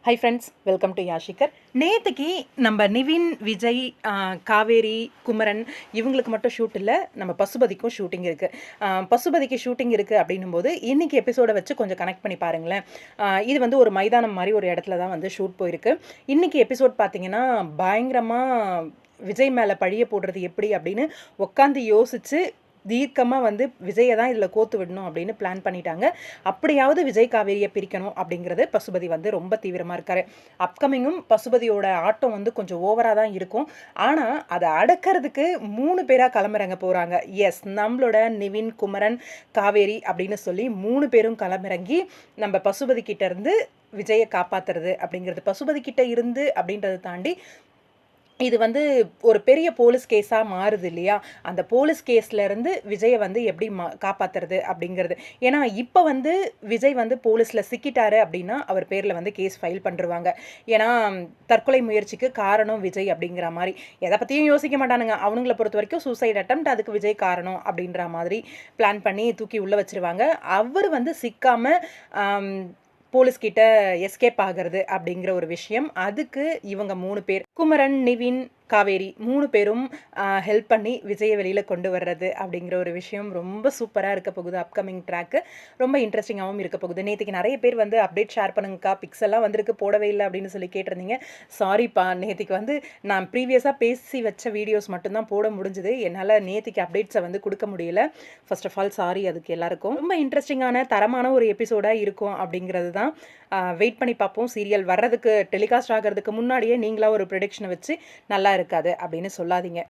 High friends, welcome to Yashikar. நேற்றுக்கு நம்ம நிவின், விஜய், காவேரி, குமரன் இவங்களுக்கு மட்டும் ஷூட் இல்லை, நம்ம பசுபதிக்கும் ஷூட்டிங் இருக்குது. பசுபதிக்கு ஷூட்டிங் இருக்குது அப்படின்னும் போது இன்றைக்கி எபிசோடை வச்சு கொஞ்சம் கனெக்ட் பண்ணி பாருங்களேன். இது வந்து ஒரு மைதானம் மாதிரி ஒரு இடத்துல தான் வந்து ஷூட் போயிருக்கு. இன்றைக்கி எபிசோட் பார்த்திங்கன்னா பயங்கரமாக விஜய் மேலே பழிய போடுறது எப்படி அப்படின்னு உட்காந்து யோசித்து தீர்க்கமாக வந்து விஜயை தான் இதில் கோத்து விடணும் அப்படின்னு பிளான் பண்ணிட்டாங்க. அப்படியாவது விஜய் காவேரியை பிரிக்கணும் அப்படிங்கிறது பசுபதி வந்து ரொம்ப தீவிரமாக இருக்கார். அப்கமிங்கும் பசுபதியோட ஆட்டம் வந்து கொஞ்சம் ஓவராக தான் இருக்கும். ஆனால் அதை அடக்கிறதுக்கு 3 பேராக கிளம்புறங்க போகிறாங்க. எஸ், நம்மளோட நிவின், குமரன், காவேரி அப்படின்னு சொல்லி 3 பேரும் கிளம்பிறங்கி நம்ம பசுபதி கிட்ட இருந்து விஜயை காப்பாற்றுறது அப்படிங்கிறது. பசுபதி கிட்ட இருந்து அப்படின்றத தாண்டி இது வந்து ஒரு பெரிய போலீஸ் கேஸாக மாறுது இல்லையா? அந்த போலீஸ் கேஸ்லேருந்து விஜயை வந்து எப்படி காப்பாற்றுறது அப்படிங்கிறது. ஏன்னா இப்போ வந்து விஜய் வந்து போலீஸில் சிக்கிட்டாரு அப்படின்னா அவர் பேரில் வந்து கேஸ் ஃபைல் பண்ணிருவாங்க. ஏன்னா தற்கொலை முயற்சிக்கு காரணம் விஜய் அப்படிங்கிற மாதிரி எதை பற்றியும் யோசிக்க மாட்டானுங்க. அவனுங்களை பொறுத்த வரைக்கும் சூசைட் அட்டெம்ப்ட், அதுக்கு விஜய் காரணம் அப்படின்ற மாதிரி பிளான் பண்ணி தூக்கி உள்ளே வச்சுருவாங்க. அவர் வந்து சிக்காமல் போலீஸ்கிட்ட எஸ்கேப் ஆகிறது அப்படிங்கிற ஒரு விஷயம். அதுக்கு இவங்க 3 பேர், குமரன், நிவின், காவேரி 3 பேரும் ஹெல்ப் பண்ணி விஜயை வெளியில் கொண்டு வர்றது அப்படிங்கிற ஒரு விஷயம் ரொம்ப சூப்பராக இருக்க போகுது. அப்கமிங் ட்ராக்கு ரொம்ப இன்ட்ரெஸ்டிங்காகவும் இருக்க போகுது. நேற்றுக்கு நிறைய பேர் வந்து அப்டேட் ஷேர் பண்ணுங்கக்கா, பிக்ஸ் எல்லாம் வந்திருக்கு போடவே இல்லை அப்படின்னு சொல்லி கேட்டிருந்தீங்க. சாரிப்பா, நேற்றுக்கு வந்து நான் ப்ரீவியஸாக பேசி வச்ச வீடியோஸ் மட்டும்தான் போட முடிஞ்சுது. என்னால் நேற்றுக்கு அப்டேட்ஸை வந்து கொடுக்க முடியல. ஃபர்ஸ்ட் ஆஃப் ஆல் சாரி அதுக்கு எல்லாருக்கும். ரொம்ப இன்ட்ரெஸ்டிங்கான தரமான ஒரு எபிசோடாக இருக்கும் அப்படிங்கிறது தான். வெயிட் பண்ணி பார்ப்போம். சீரியல் வர்றதுக்கு, டெலிகாஸ்ட் ஆகிறதுக்கு முன்னாடியே நீங்களாக ஒரு ப்ரெடிக்ஷனை வச்சு நல்லா இருக்காது அப்படின்னு சொல்லாதீங்க.